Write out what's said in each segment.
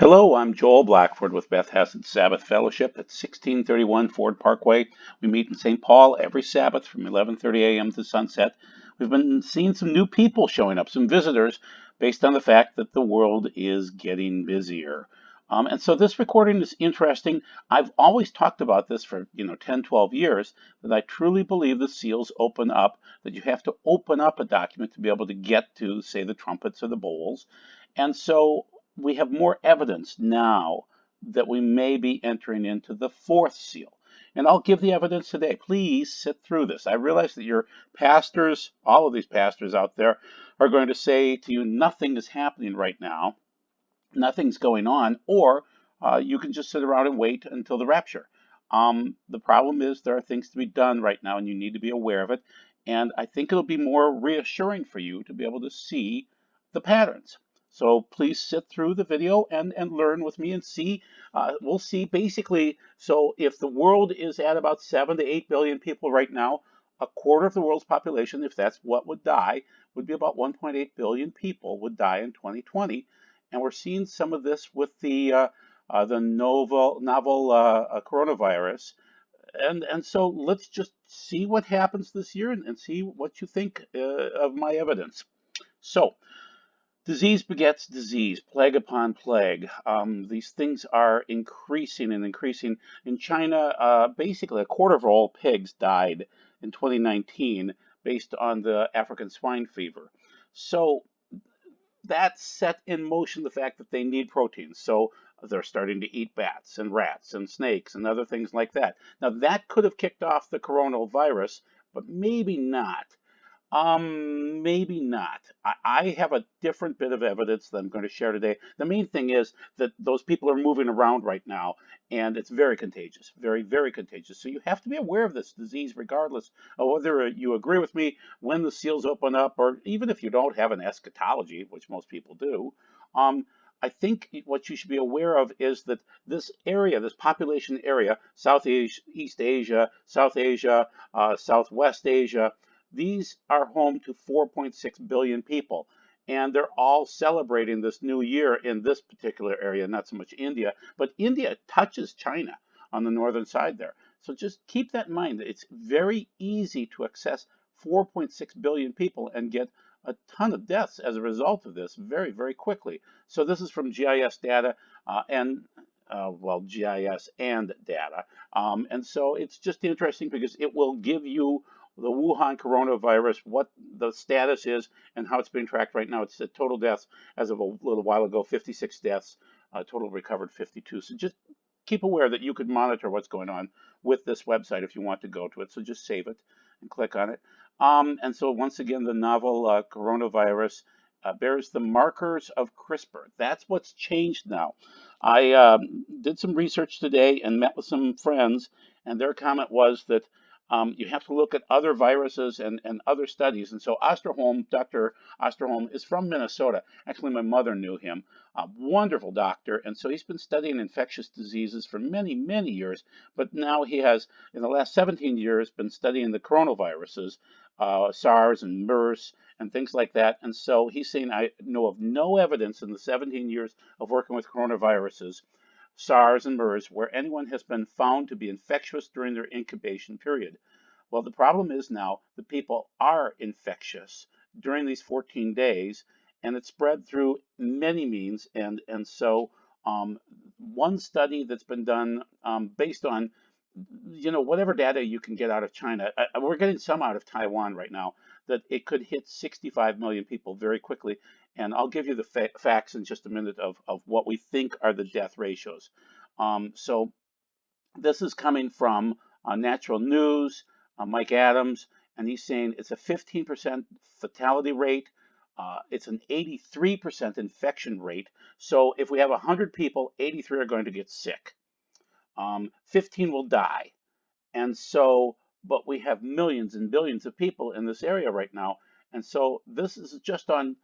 Hello, I'm Joel Blackford with Beth Hassan Sabbath Fellowship at 1631 Ford Parkway. We meet in St. Paul every Sabbath from 11:30 a.m. to sunset. We've been seeing some new people showing up, some visitors, based on the fact that the world is getting busier. And so this recording is interesting. I've always talked about this for, 10, 12 years, that I truly believe the seals open up, that you have to open up a document to be able to get to, say, the trumpets or the bowls. And so we have more evidence now that we may be entering into the fourth seal. And I'll give the evidence today. Please sit through this. I realize that your pastors, all of these pastors out there, are going to say to you, nothing is happening right now, nothing's going on, or you can just sit around and wait until the rapture. The problem is there are things to be done right now, and you need to be aware of it. And I think it'll be more reassuring for you to be able to see the patterns. So please sit through the video and learn with me and see. We'll see basically. So if the world is at about 7 to 8 billion people right now, a quarter of the world's population, if that's what would die, would be about 1.8 billion people would die in 2020, and we're seeing some of this with the novel coronavirus. And so let's just see what happens this year and see what you think of my evidence. So, disease begets disease, plague upon plague. These things are increasing and increasing. In China, basically a quarter of all pigs died in 2019 based on the African swine fever. So that set in motion the fact that they need protein. So they're starting to eat bats and rats and snakes and other things like that. Now, that could have kicked off the coronavirus, but maybe not. Maybe not. I have a different bit of evidence that I'm going to share today. The main thing is that those people are moving around right now, and it's very contagious, very, very contagious. So you have to be aware of this disease, regardless of whether you agree with me when the seals open up, or even if you don't have an eschatology, which most people do. I think what you should be aware of is that this area, this population area, Southeast Asia, South Asia, Southwest Asia, these are home to 4.6 billion people, and they're all celebrating this new year in this particular area, not so much India, but India touches China on the northern side there. So just keep that in mind. It's very easy to access 4.6 billion people and get a ton of deaths as a result of this very, very quickly. So this is from GIS data GIS and data. And so it's just interesting because it will give you the Wuhan coronavirus, what the status is, and how it's being tracked right now. It's the total deaths as of a little while ago, 56 deaths, total recovered 52. So just keep aware that you could monitor what's going on with this website if you want to go to it. So just save it and click on it. And so once again, the novel coronavirus bears the markers of CRISPR. That's what's changed now. I did some research today and met with some friends, and their comment was that you have to look at other viruses and other studies. And so Osterholm, Dr. Osterholm, is from Minnesota. Actually, my mother knew him. A wonderful doctor. And so he's been studying infectious diseases for many, many years. But now he has, in the last 17 years, been studying the coronaviruses, SARS and MERS and things like that. And so he's saying, I know of no evidence in the 17 years of working with coronaviruses, SARS and MERS, where anyone has been found to be infectious during their incubation period. Well, the problem is now the people are infectious during these 14 days, and it's spread through many means. And so one study that's been done based on whatever data you can get out of China, we're getting some out of Taiwan right now, that it could hit 65 million people very quickly. And I'll give you the facts in just a minute of what we think are the death ratios. So this is coming from Natural News, Mike Adams, and he's saying it's a 15% fatality rate. It's an 83% infection rate. So if we have 100 people, 83 are going to get sick. 15 will die. And so, but we have millions and billions of people in this area right now. And so this is just on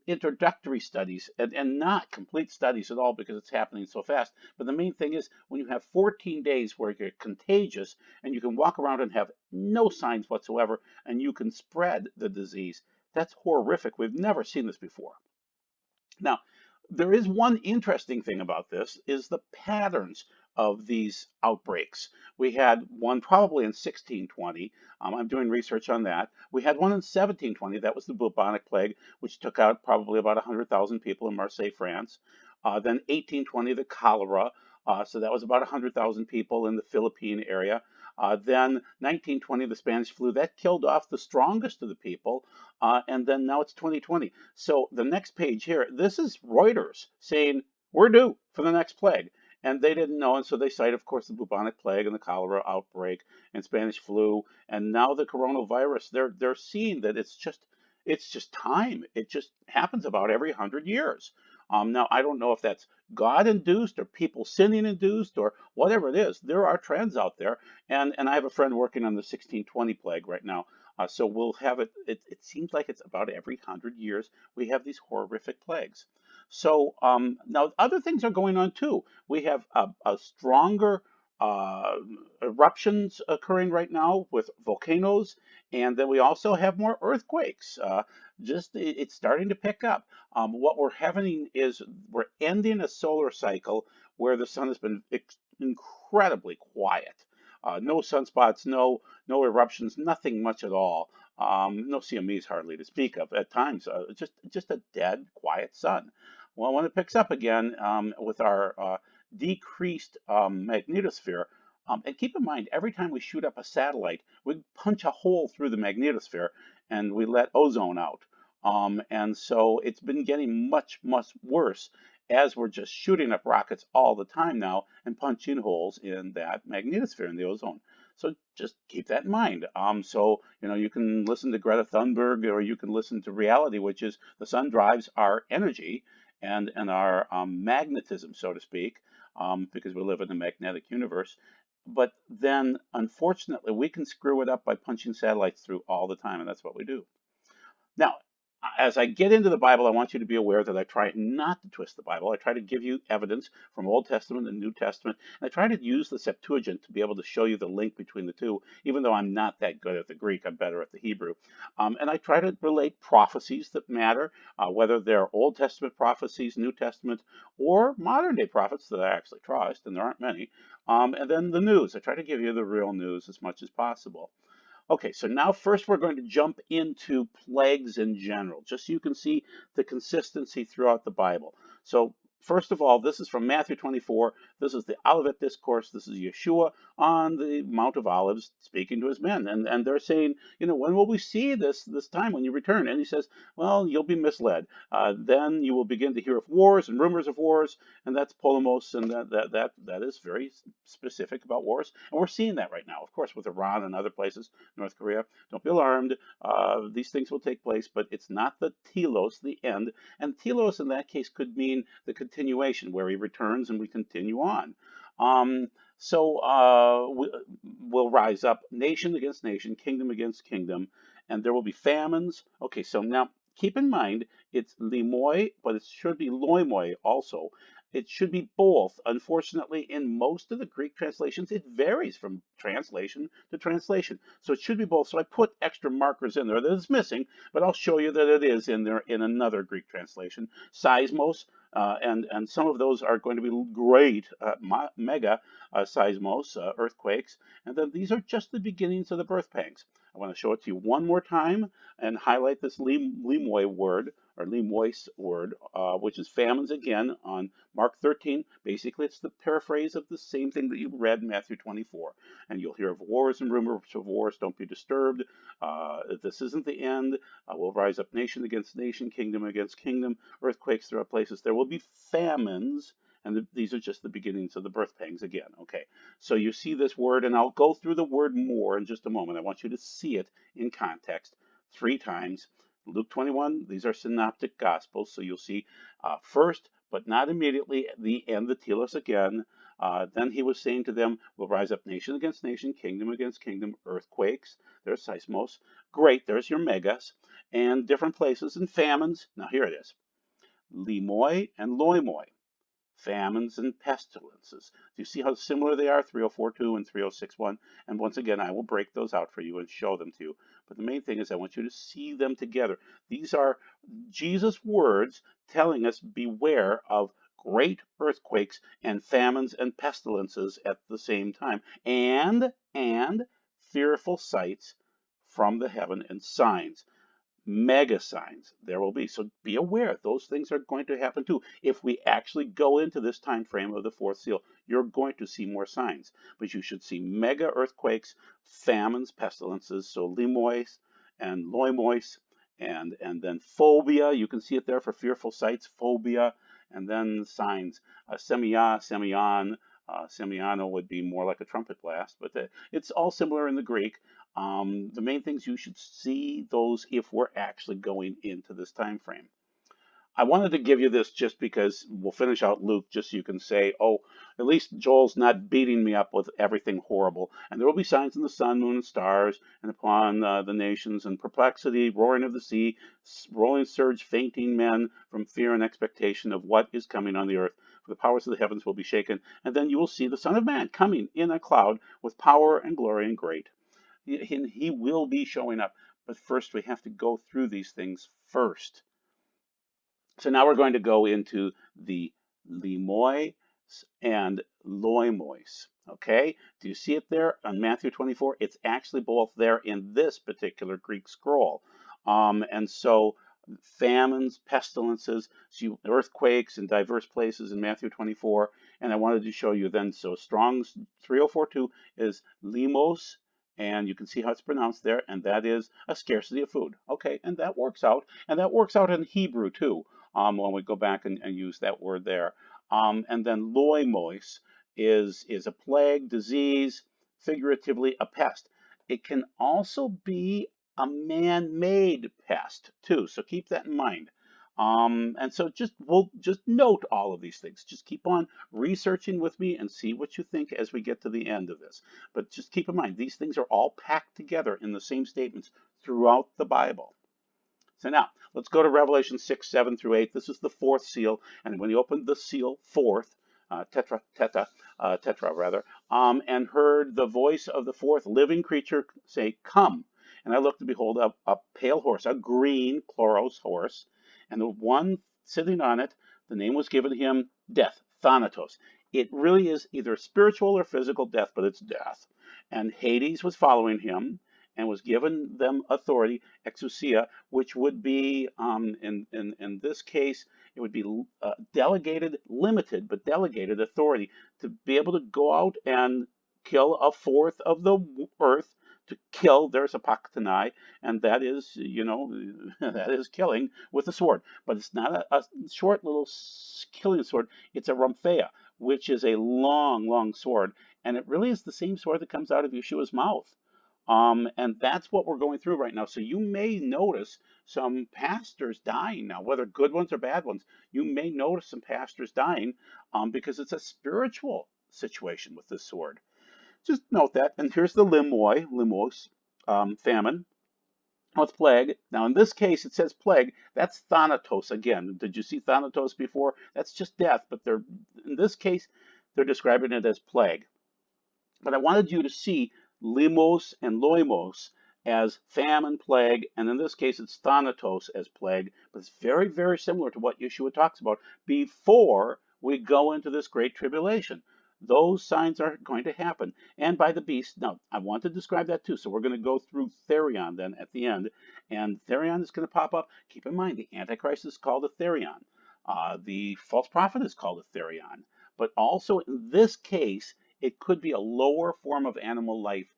introductory studies and not complete studies at all because it's happening so fast. But the main thing is when you have 14 days where you're contagious and you can walk around and have no signs whatsoever and you can spread the disease, that's horrific. We've never seen this before. Now, There is one interesting thing about this is the patterns of these outbreaks. We had one probably in 1620. I'm doing research on that. We had one in 1720. That was the bubonic plague, which took out probably about 100,000 people in Marseille, France. Then 1820, the cholera. So that was about 100,000 people in the Philippine area. Then 1920, the Spanish flu. That killed off the strongest of the people. And then now it's 2020. So the next page here, this is Reuters saying we're due for the next plague. And they didn't know, and so they cite, of course, the bubonic plague and the cholera outbreak and Spanish flu, and now the coronavirus. They're seeing that it's just time. It just happens about every 100 years. Now I don't know if that's God induced or people sinning induced or whatever it is. There are trends out there, and I have a friend working on the 1620 plague right now. So we'll have it, it seems like it's about every 100 years we have these horrific plagues. So now other things are going on too. We have a stronger uh, eruptions occurring right now with volcanoes, and then we also have more earthquakes. It's starting to pick up. What we're having is we're ending a solar cycle where the sun has been incredibly quiet. No sunspots, no eruptions, nothing much at all. No CMEs hardly to speak of at times. Just a dead, quiet sun. Well, when it picks up again with our decreased magnetosphere, and keep in mind, every time we shoot up a satellite, we punch a hole through the magnetosphere and we let ozone out. And so it's been getting much, much worse as we're just shooting up rockets all the time now and punching holes in that magnetosphere in the ozone. So just keep that in mind. So, you can listen to Greta Thunberg or you can listen to reality, which is the sun drives our energy and our magnetism, so to speak, because we live in a magnetic universe. But then, unfortunately, we can screw it up by punching satellites through all the time, and that's what we do. Now, as I get into the Bible, I want you to be aware that I try not to twist the Bible. I try to give you evidence from Old Testament and New Testament, and I try to use the Septuagint to be able to show you the link between the two, even though I'm not that good at the Greek, I'm better at the Hebrew. And I try to relate prophecies that matter, whether they're Old Testament prophecies, New Testament, or modern day prophets that I actually trust, and there aren't many. And then the news. I try to give you the real news as much as possible. Okay, so now first we're going to jump into plagues in general, just so you can see the consistency throughout the Bible. So first of all, this is from Matthew 24. This is the Olivet Discourse. This is Yeshua on the Mount of Olives speaking to his men. And they're saying, when will we see this time when you return? And he says, well, you'll be misled. Then you will begin to hear of wars and rumors of wars, and that's polemos, and that is very specific about wars. And we're seeing that right now, of course, with Iran and other places. North Korea. Don't be alarmed. These things will take place, but it's not the telos, the end. And telos in that case could mean the continuation, where he returns and we continue on. We'll rise up nation against nation, kingdom against kingdom, and there will be famines. Okay, so now keep in mind it's limoi, but it should be loimoi also. It should be both. Unfortunately, in most of the Greek translations, it varies from translation to translation. So it should be both. So I put extra markers in there that is missing, but I'll show you that it is in there in another Greek translation. Seismos, and some of those are going to be great, mega seismos, earthquakes. And then these are just the beginnings of the birth pangs. I want to show it to you one more time and highlight this limoi word, or limois word, which is famines again on Mark 13. Basically, it's the paraphrase of the same thing that you read in Matthew 24. And you'll hear of wars and rumors of wars. Don't be disturbed. This isn't the end. We'll rise up nation against nation, kingdom against kingdom, earthquakes throughout places. There will be famines. And these are just the beginnings of the birth pangs again. Okay, so you see this word, and I'll go through the word more in just a moment. I want you to see it in context 3 times. Luke 21, these are synoptic gospels, so you'll see first, but not immediately, the end, the telos again. Then he was saying to them, we'll rise up nation against nation, kingdom against kingdom, earthquakes. There's seismos. Great, there's your megas. And different places and famines. Now here it is. Limoi and loimoi, famines and pestilences. Do you see how similar they are, 3042 and 3061? And once again, I will break those out for you and show them to you. But the main thing is I want you to see them together. These are Jesus' words telling us beware of great earthquakes and famines and pestilences at the same time, and fearful sights from the heaven and signs, mega signs there will be. So be aware those things are going to happen too. If we actually go into this time frame of the fourth seal, you're going to see more signs. But you should see mega earthquakes, famines, pestilences, so limois and loimois, and then phobia. You can see it there for fearful sights, phobia, and then signs. Semia, semion. Semiano would be more like a trumpet blast, but it's all similar in the Greek. The main things you should see those if we're actually going into this time frame. I wanted to give you this just because we'll finish out Luke, just so you can say, oh, at least Joel's not beating me up with everything horrible. And there will be signs in the sun, moon, and stars, and upon the nations, and perplexity, roaring of the sea, rolling surge, fainting men from fear and expectation of what is coming on the earth. For the powers of the heavens will be shaken. And then you will see the Son of Man coming in a cloud with power and glory and great. He will be showing up. But first, we have to go through these things first. So now we're going to go into the limois and loimois. Okay, do you see it there on Matthew 24? It's actually both there in this particular Greek scroll. And so famines, pestilences, earthquakes in diverse places in Matthew 24. And I wanted to show you then, so Strong's 3042 is limos, and you can see how it's pronounced there, and that is a scarcity of food. Okay, and that works out. And that works out in Hebrew too, when we go back and use that word there. And then loimois is a plague, disease, figuratively a pest. It can also be a man-made pest too, so keep that in mind. And so we'll just note all of these things. Just keep on researching with me and see what you think as we get to the end of this. But just keep in mind, these things are all packed together in the same statements throughout the Bible. So now, let's go to Revelation 6, 7 through 8. This is the fourth seal. And when he opened the seal, fourth, tetra rather, and heard the voice of the fourth living creature say, "Come." And I looked and behold a pale horse, a green chloros horse, and the one sitting on it, the name was given him Death, Thanatos. It really is either spiritual or physical death, but it's death. And Hades was following him and was given them authority, exousia, which would be, in this case, it would be delegated, limited, but delegated authority to be able to go out and kill a fourth of the earth, to kill, there's a paktanai, and that is, that is killing with a sword. But it's not a short little killing sword, it's a ramphea, which is a long, long sword, and it really is the same sword that comes out of Yeshua's mouth. And that's what we're going through right now. So you may notice some pastors dying now, whether good ones or bad ones. You may notice some pastors dying because it's a spiritual situation with this sword. Just note that. And here's the limos, famine. With plague. Now, in this case, it says plague. That's thanatos again. Did you see thanatos before? That's just death, but in this case, they're describing it as plague. But I wanted you to see limos and loimos as famine, plague, and in this case it's thanatos as plague, but it's very, very similar to what Yeshua talks about before we go into this great tribulation. Those signs are going to happen. And by the beast, now I want to describe that too, so we're going to go through Therion then at the end, and Therion is going to pop up. Keep in mind, the Antichrist is called a Therion. The false prophet is called a Therion. But also in this case, it could be a lower form of animal life.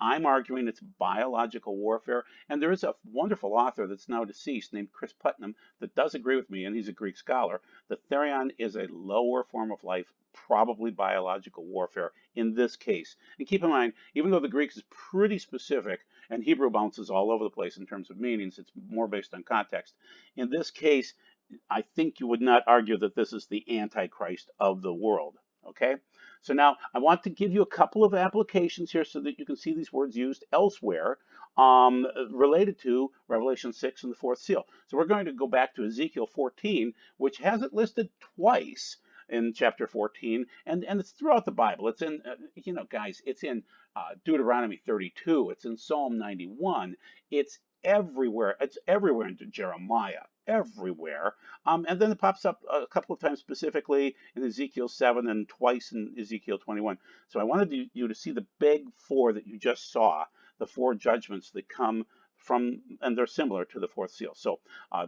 I'm arguing it's biological warfare, and there is a wonderful author that's now deceased named Chris Putnam that does agree with me, and he's a Greek scholar. The Therion is a lower form of life, probably biological warfare in this case. And keep in mind, even though the Greek is pretty specific, and Hebrew bounces all over the place in terms of meanings, it's more based on context. In this case, I think you would not argue that this is the Antichrist of the world. Okay? So now I want to give you a couple of applications here so that you can see these words used elsewhere related to Revelation 6 and the fourth seal. So we're going to go back to Ezekiel 14, which has it listed twice in chapter 14, and it's throughout the Bible. It's in, guys, it's in Deuteronomy 32. It's in Psalm 91. It's everywhere. It's everywhere in Jeremiah. Everywhere. And then it pops up a couple of times specifically in Ezekiel 7 and twice in Ezekiel 21. So I wanted you to see the big four that you just saw, the four judgments that come from, and they're similar to the fourth seal. So,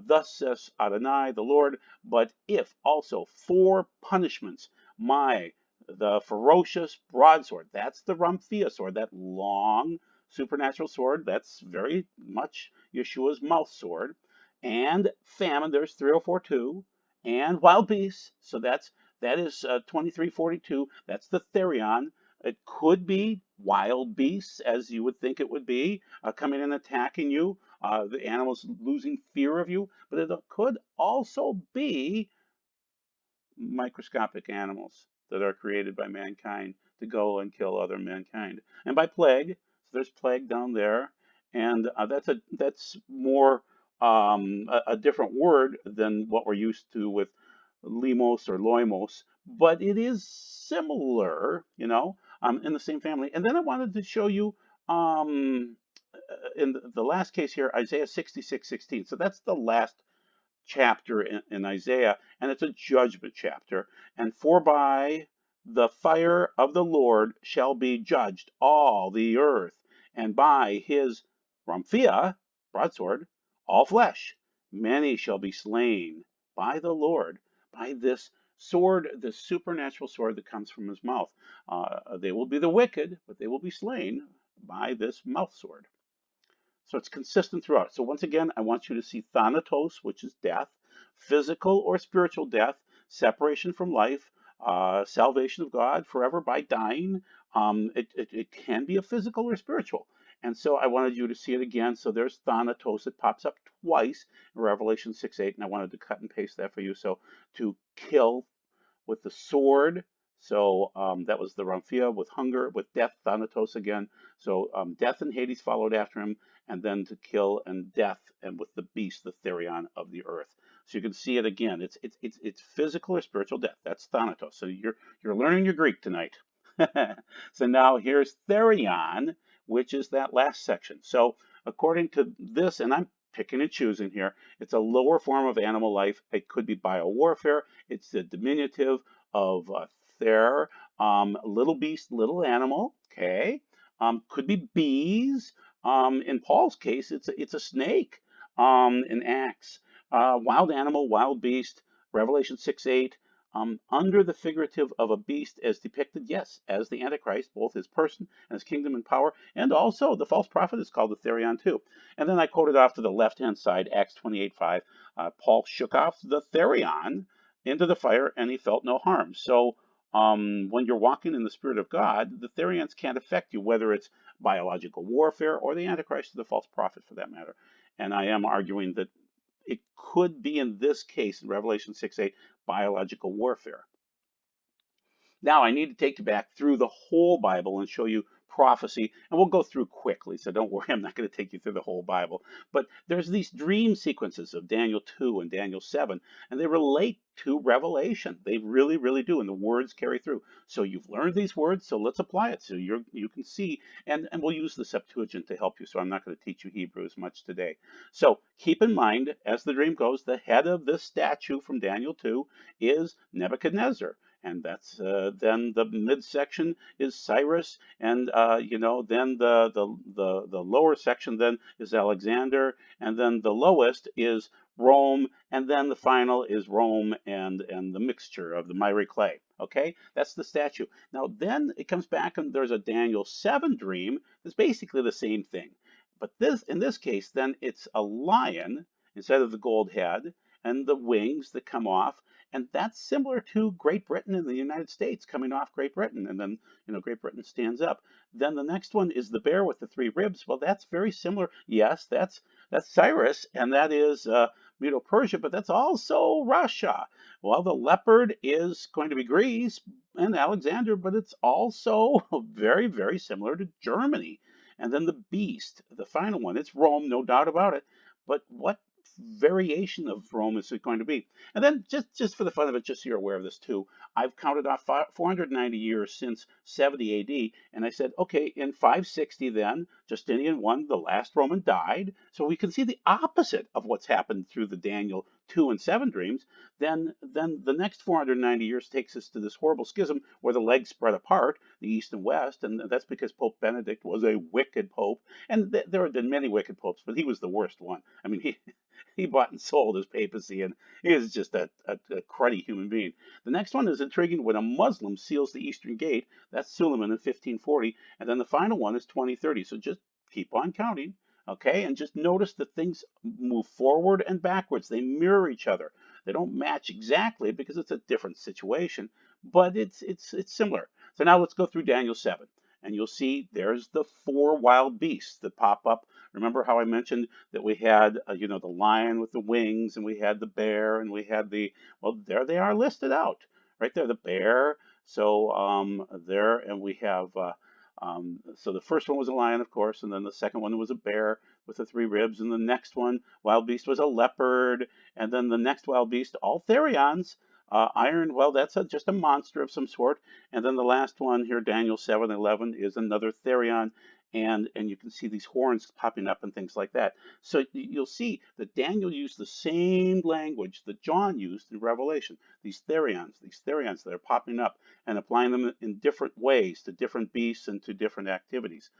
thus says Adonai, the Lord, but if also four punishments, the ferocious broadsword, that's the Ramphia sword, that long supernatural sword, that's very much Yeshua's mouth sword, and famine, there's 3042, and wild beasts, so that is 2342, that's the Therion. It could be wild beasts, as you would think it would be, coming and attacking you, the animals losing fear of you, but it could also be microscopic animals that are created by mankind to go and kill other mankind. And by plague, so there's plague down there, and that's more a different word than what we're used to with limos or loimos, but it is similar, in the same family. And then I wanted to show you in the last case here, Isaiah 66:16. So that's the last chapter in Isaiah, and it's a judgment chapter. And for by the fire of the Lord shall be judged all the earth, and by his Ramphia, broadsword, all flesh. Many shall be slain by the Lord, by this sword, this supernatural sword that comes from his mouth. They will be the wicked, but they will be slain by this mouth sword. So it's consistent throughout. So once again, I want you to see thanatos, which is death, physical or spiritual death, separation from life, salvation of God forever by dying. It can be a physical or spiritual. And so I wanted you to see it again. So there's thanatos. It pops up twice in Revelation 6:8, and I wanted to cut and paste that for you. So to kill with the sword. So that was the Ramphia with hunger, with death, Thanatos again. So death and Hades followed after him, and then to kill and death, and with the beast, the Therion of the earth. So you can see it again. It's physical or spiritual death. That's Thanatos. So you're learning your Greek tonight. So now here's Therion, which is that last section. So according to this, and I'm picking and choosing here, it's a lower form of animal life. It could be biowarfare. It's the diminutive of ther, little beast, little animal. Okay, could be bees. In Paul's case, it's a snake. In Acts, wild animal, wild beast. Revelation 6:8. Under the figurative of a beast as depicted, yes, as the Antichrist, both his person and his kingdom and power, and also the false prophet is called the Therion too. And then I quoted off to the left-hand side, Acts 28:5. Paul shook off the Therion into the fire, and he felt no harm. So when you're walking in the Spirit of God, the Therions can't affect you, whether it's biological warfare or the Antichrist or the false prophet for that matter. And I am arguing that it could be in this case, in Revelation 6:8, biological warfare. Now I need to take you back through the whole Bible and show you prophecy, and we'll go through quickly, so don't worry, I'm not going to take you through the whole Bible. But there's these dream sequences of Daniel 2 and Daniel 7, and they relate to Revelation. They really, really do, and the words carry through. So you've learned these words, so let's apply it so you can see, and we'll use the Septuagint to help you, so I'm not going to teach you Hebrew as much today. So keep in mind, as the dream goes, the head of this statue from Daniel 2 is Nebuchadnezzar. And that's then the midsection is Cyrus, and then the lower section then is Alexander, and then the lowest is Rome, and then the final is Rome and the mixture of the miry clay. Okay, that's the statue. Now then it comes back and there's a Daniel 7 dream that's basically the same thing, but in this case then it's a lion instead of the gold head and the wings that come off. And that's similar to Great Britain and the United States coming off Great Britain. And then, Great Britain stands up. Then the next one is the bear with the three ribs. Well, that's very similar. Yes, that's Cyrus, and that is Medo-Persia, but that's also Russia. Well, the leopard is going to be Greece and Alexander, but it's also very, very similar to Germany. And then the beast, the final one, it's Rome, no doubt about it. But what variation of Rome is it going to be? And then just for the fun of it, just so you're aware of this too, I've counted off 490 years since 70 AD, and I said, okay, in 560 then, Justinian won, the last Roman died, so we can see the opposite of what's happened through the Daniel 2 and 7 dreams. Then the next 490 years takes us to this horrible schism where the legs spread apart, the East and West, and that's because Pope Benedict was a wicked pope, and there have been many wicked popes, but he was the worst one. I mean, he bought and sold his papacy, and he is just a cruddy human being. The next one is intriguing when a Muslim seals the Eastern Gate. That's Suleiman in 1540, and then the final one is 2030. So just keep on counting, okay? And just notice that things move forward and backwards. They mirror each other. They don't match exactly because it's a different situation, but it's similar. So now let's go through Daniel 7. And you'll see there's the four wild beasts that pop up. Remember how I mentioned that we had, the lion with the wings, and we had the bear, and we had well, there they are listed out, right there, the bear. So there, and we have, so the first one was a lion, of course, and then the second one was a bear with the three ribs, and the next one, wild beast, was a leopard, and then the next wild beast, all therions. Iron, well, that's just a monster of some sort. And then the last one here, Daniel 7:11, is another therion, and you can see these horns popping up and things like that. So you'll see that Daniel used the same language that John used in Revelation. These therions that are popping up and applying them in different ways to different beasts and to different activities.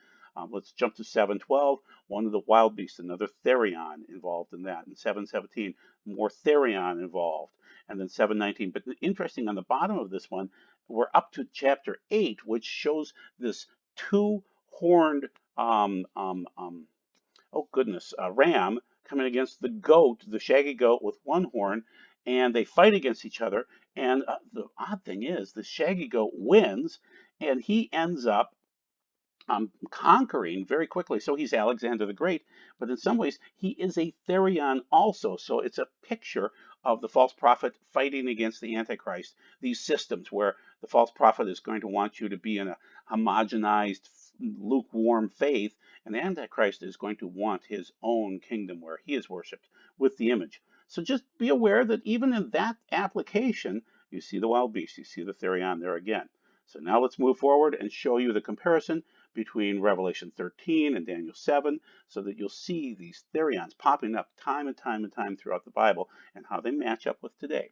Let's jump to 7:12. One of the wild beasts, another therion involved in that. And 7:17, more therion involved. And then 7:19. But interesting, on the bottom of this one, we're up to chapter 8, which shows this two-horned, oh goodness, ram coming against the goat, the shaggy goat with one horn, and they fight against each other. And the odd thing is, the shaggy goat wins, and he ends up conquering very quickly. So he's Alexander the Great, but in some ways he is a Therion also. So it's a picture of the false prophet fighting against the Antichrist. These systems where the false prophet is going to want you to be in a homogenized, lukewarm faith, and the Antichrist is going to want his own kingdom where he is worshipped with the image. So just be aware that even in that application, you see the wild beast, you see the Therion there again. So now let's move forward and show you the comparison between Revelation 13 and Daniel 7 so that you'll see these therions popping up time and time and time throughout the Bible and how they match up with today.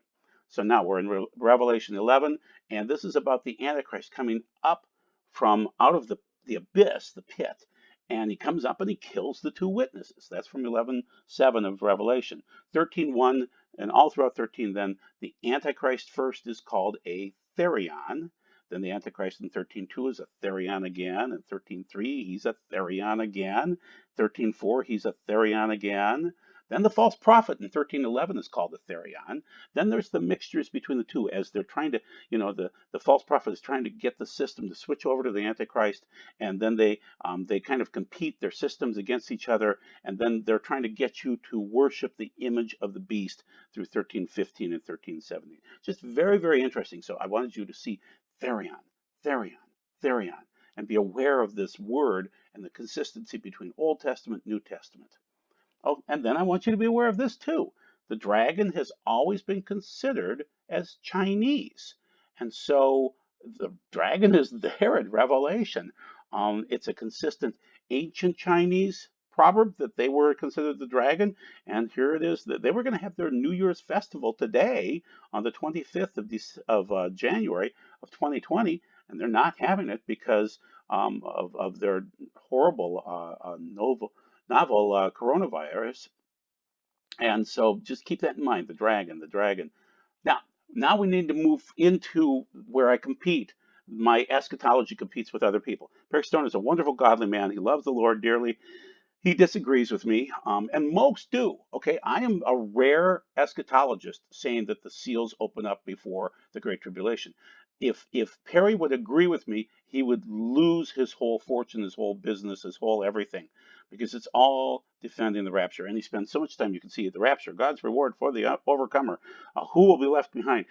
So now we're in Revelation 11, and this is about the Antichrist coming up from out of the abyss, the pit, and he comes up and he kills the two witnesses. That's from 11:7 of Revelation. 13:1, and all throughout 13, then the Antichrist first is called a therion. Then the Antichrist in 13:2 is a therion again. In 13:3, he's a therion again. 13:4, he's a therion again. Then the false prophet in 13:11 is called a therion. Then there's the mixtures between the two as they're trying to, the false prophet is trying to get the system to switch over to the Antichrist, and then they kind of compete their systems against each other, and then they're trying to get you to worship the image of the beast through 13:15 and 13:17. Just very, very interesting. So I wanted you to see therion, therion, therion, and be aware of this word and the consistency between Old Testament, New Testament. Oh, and then I want you to be aware of this too. The dragon has always been considered as Chinese. And so the dragon is there in Revelation. It's a consistent ancient Chinese proverb that they were considered the dragon. And here it is that they were going to have their New Year's festival today on the 25th of January of 2020. And they're not having it because of their horrible novel coronavirus. And so just keep that in mind, the dragon, the dragon. Now, now we need to move into where I compete. My eschatology competes with other people. Perry Stone is a wonderful, godly man. He loves the Lord dearly. He disagrees with me, and most do. Okay, I am a rare eschatologist saying that the seals open up before the Great Tribulation. if Perry would agree with me, he would lose his whole fortune, his whole business, his whole everything, because it's all defending the rapture. And he spends so much time. You can see the rapture, God's reward for the overcomer, who will be left behind,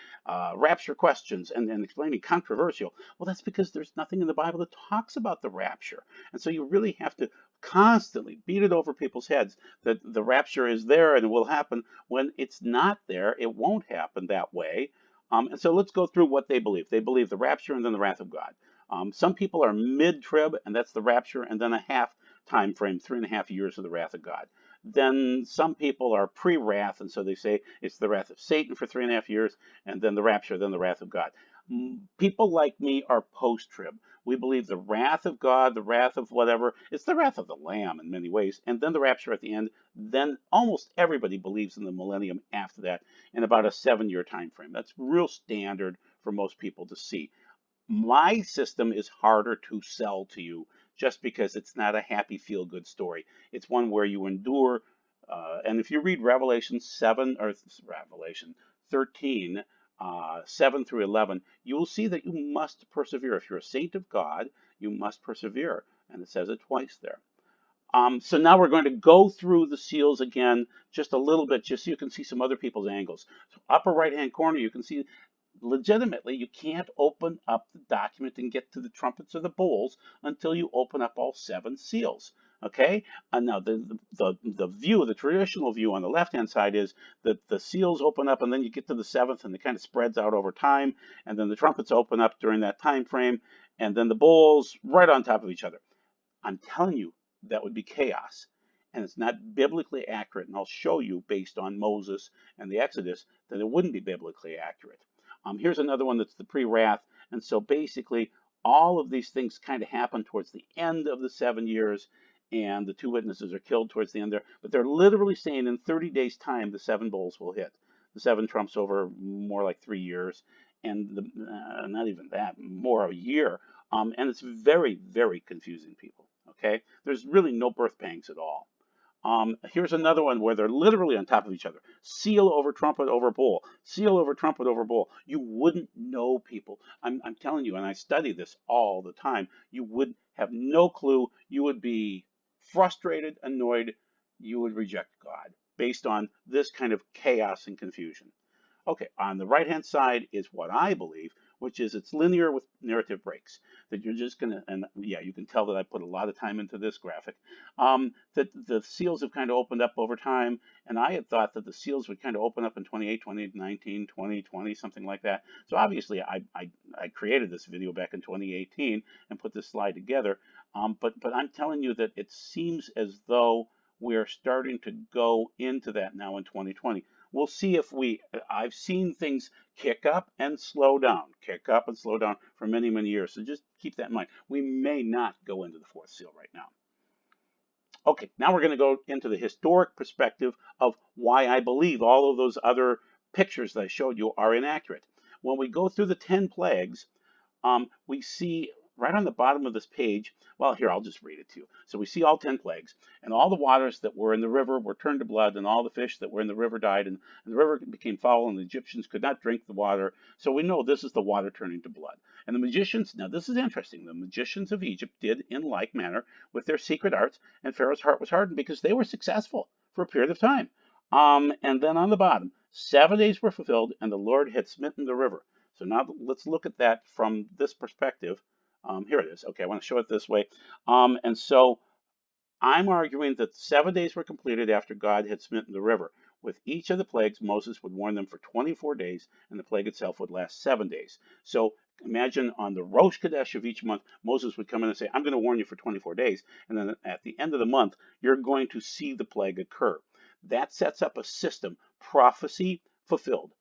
rapture questions, and explaining controversial. Well, that's because there's nothing in the Bible that talks about the rapture, and so you really have to constantly beat it over people's heads that the rapture is there and it will happen. When it's not there, it won't happen that way. And so let's go through what they believe. They believe the rapture and then the wrath of God. Some people are mid-trib, and that's the rapture, and then a half time frame, 3.5 years of the wrath of God. Then some people are pre-wrath, and so they say it's the wrath of Satan for 3.5 years, and then the rapture, then the wrath of God. People like me are post-trib. We believe the wrath of God, the wrath of whatever, it's the wrath of the Lamb in many ways, and then the rapture at the end. Then almost everybody believes in the millennium after that in about a 7-year time frame. That's real standard for most people to see. My system is harder to sell to you just because it's not a happy feel good story. It's one where you endure. And if you read Revelation 7 or Revelation 13, 7 through 11, you will see that you must persevere. If you're a saint of God, you must persevere. And it says it twice there. So now we're going to go through the seals again just a little bit, just so you can see some other people's angles. So upper right-hand corner, you can see legitimately, you can't open up the document and get to the trumpets or the bowls until you open up all 7 seals. Okay? And now the view, the traditional view on the left-hand side is that the seals open up and then you get to the 7th and it kind of spreads out over time, and then the trumpets open up during that time frame, and then the bowls right on top of each other. I'm telling you, that would be chaos. And it's not biblically accurate. And I'll show you, based on Moses and the Exodus, that it wouldn't be biblically accurate. Here's another one that's the pre-wrath. And so basically, all of these things kind of happen towards the end of the 7 years, and the 2 witnesses are killed towards the end there. But they're literally saying in 30 days' time, the 7 bowls will hit. The 7 trumps over more like 3 years, and not even that, more a year. And it's very, very confusing, people. Okay? There's really no birth pangs at all. Here's another one where they're literally on top of each other. Seal over trumpet over bowl. Seal over trumpet over bowl. You wouldn't know, people. I'm telling you, and I study this all the time. You would have no clue. You would be frustrated, annoyed. You would reject God based on this kind of chaos and confusion. Okay, on the right-hand side is what I believe, which is it's linear with narrative breaks. That you're just gonna, and yeah, you can tell that I put a lot of time into this graphic. That the seals have kind of opened up over time, and I had thought that the seals would kind of open up in 28, 2019, 2020, something like that. So obviously, I created this video back in 2018 and put this slide together. But I'm telling you that it seems as though we're starting to go into that now in 2020. We'll see if I've seen things kick up and slow down, kick up and slow down for many, many years. So just keep that in mind. We may not go into the 4th seal right now. Okay, now we're going to go into the historic perspective of why I believe all of those other pictures that I showed you are inaccurate. When we go through the 10 plagues, we see right on the bottom of this page, well, here, I'll just read it to you. So we see all 10 plagues, and all the waters that were in the river were turned to blood, and all the fish that were in the river died, and the river became foul, and the Egyptians could not drink the water. So we know this is the water turning to blood. And the magicians, now this is interesting, the magicians of Egypt did in like manner with their secret arts, and Pharaoh's heart was hardened because they were successful for a period of time. And then on the bottom, 7 days were fulfilled, and the Lord had smitten the river. So now let's look at that from this perspective. Here it is. Okay, I want to show it this way. And so I'm arguing that 7 days were completed after God had smitten the river. With each of the plagues, Moses would warn them for 24 days, and the plague itself would last 7 days. So imagine on the Rosh Chodesh of each month, Moses would come in and say, I'm going to warn you for 24 days. And then at the end of the month, you're going to see the plague occur. That sets up a system, prophecy fulfilled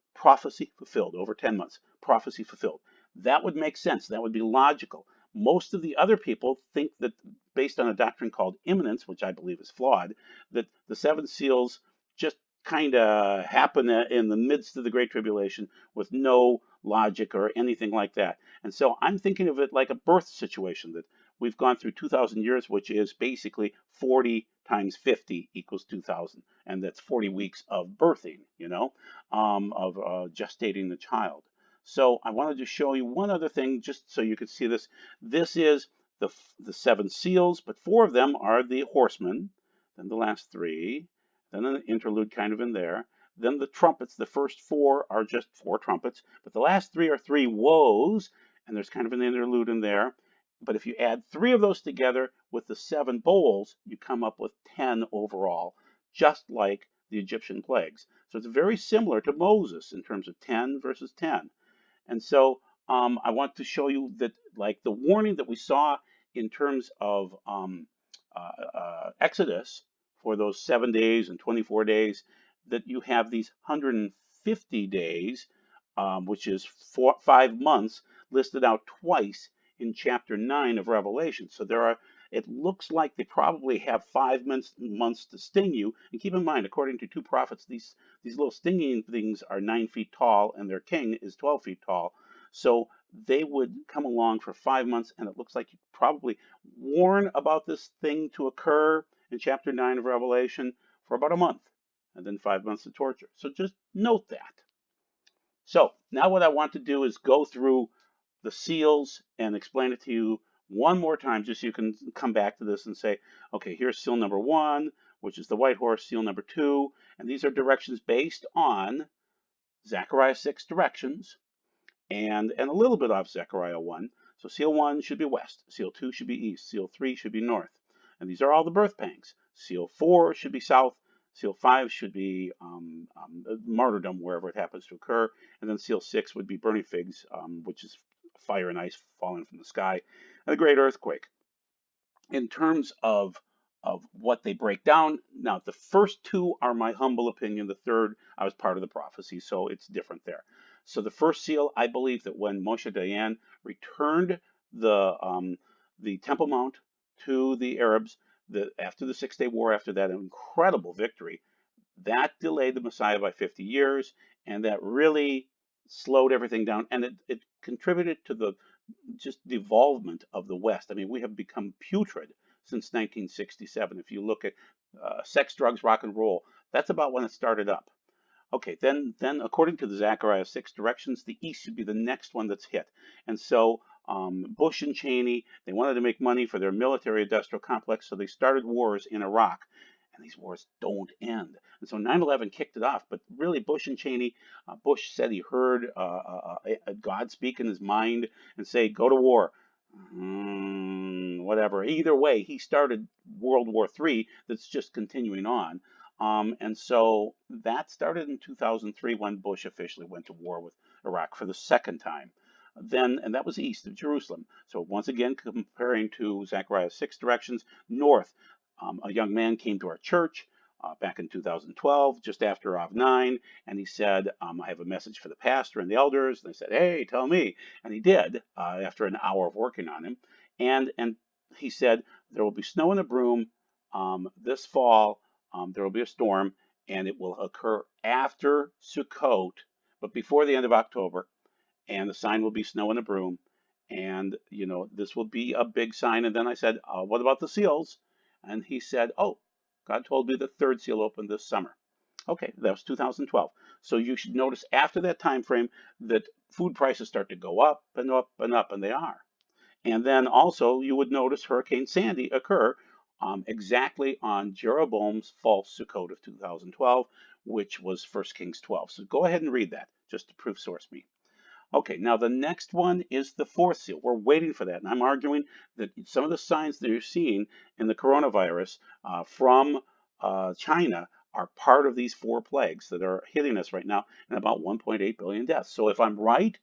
over 10 months, prophecy fulfilled. That would make sense. That would be logical. Most of the other people think that, based on a doctrine called imminence, which I believe is flawed, that the 7 seals just kind of happen in the midst of the Great Tribulation with no logic or anything like that. And so I'm thinking of it like a birth situation, that we've gone through 2,000 years, which is basically 40 times 50 equals 2,000. And that's 40 weeks of birthing, of gestating the child. So I wanted to show you one other thing just so you could see this. This is the seven seals, but four of them are the horsemen, then the last three, then an interlude kind of in there. Then the trumpets, the first four are just four trumpets, but the last three are three woes, and there's kind of an interlude in there. But if you add three of those together with the seven bowls, you come up with 10 overall, just like the Egyptian plagues. So it's very similar to Moses in terms of 10 versus 10. And so I want to show you that, like the warning that we saw in terms of Exodus for those 7 days and 24 days, that you have these 150 days, which is 5 months, listed out twice in chapter 9 of Revelation. So it looks like they probably have 5 months to sting you. And keep in mind, according to two prophets, these little stinging things are 9 feet tall, and their king is 12 feet tall. So they would come along for 5 months, and it looks like you probably warn about this thing to occur in chapter 9 of Revelation for about a month, and then 5 months of torture. So just note that. So now what I want to do is go through the seals and explain it to you one more time, just so you can come back to this and say, okay, here's seal number 1, which is the white horse, seal number 2, and these are directions based on Zechariah 6 directions and a little bit off Zechariah 1. So seal 1 should be west, seal 2 should be east, seal 3 should be north. And these are all the birth pangs. Seal 4 should be south, seal 5 should be martyrdom, wherever it happens to occur, and then seal 6 would be burning figs, which is fire and ice falling from the sky, and a great earthquake. In terms of what they break down, now the first two are my humble opinion. The third, I was part of the prophecy, so it's different there. So the first seal, I believe that when Moshe Dayan returned the Temple Mount to the Arabs, after the 6 Day War, after that incredible victory, that delayed the Messiah by 50 years, and that really slowed everything down, and it contributed to the just devolvement of the West. I mean, we have become putrid since 1967. If you look at sex, drugs, rock and roll, that's about when it started up. Okay, then according to the Zechariah 6 directions, the East should be the next one that's hit. And so Bush and Cheney, they wanted to make money for their military industrial complex, so they started wars in Iraq. And these wars don't end. And so 9/11 kicked it off. But really, Bush and Cheney, Bush said he heard God speak in his mind and say, go to war. Whatever. Either way, he started World War III that's just continuing on. And so that started in 2003 when Bush officially went to war with Iraq for the second time. And that was east of Jerusalem. So once again, comparing to Zechariah 6 directions, north, a young man came to our church back in 2012, just after Av 9, and he said, I have a message for the pastor and the elders. And I said, hey, tell me. And he did after an hour of working on him. And he said, there will be snow in a broom this fall. There will be a storm, and it will occur after Sukkot, but before the end of October. And the sign will be snow in a broom. And, this will be a big sign. And then I said, what about the seals? And he said, oh, God told me the third seal opened this summer. Okay, that was 2012. So you should notice after that time frame that food prices start to go up and up and up, and they are. And then also you would notice Hurricane Sandy occur exactly on Jeroboam's false Sukkot of 2012, which was 1 Kings 12. So go ahead and read that just to proof source me. Okay, now the next one is the fourth seal. We're waiting for that, and I'm arguing that some of the signs that you're seeing in the coronavirus from China are part of these four plagues that are hitting us right now, and about 1.8 billion deaths. So if I'm right,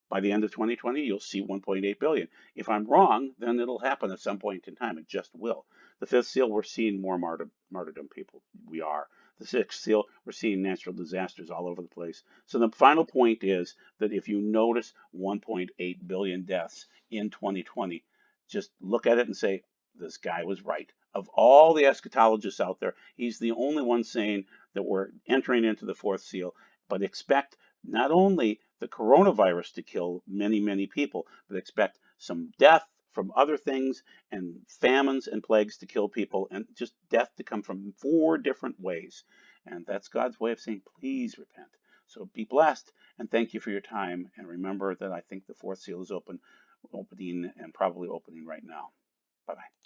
by the end of 2020, you'll see 1.8 billion. If I'm wrong, then it'll happen at some point in time. It just will. The fifth seal, we're seeing more martyrdom people. We are. The sixth seal, we're seeing natural disasters all over the place. So the final point is that if you notice 1.8 billion deaths in 2020, just look at it and say, this guy was right. Of all the eschatologists out there, he's the only one saying that we're entering into the fourth seal, but expect not only the coronavirus to kill many, many people, but expect some death from other things and famines and plagues to kill people and just death to come from 4 different ways. And that's God's way of saying, please repent. So be blessed, and thank you for your time. And remember that I think the fourth seal is opening and probably opening right now. Bye bye.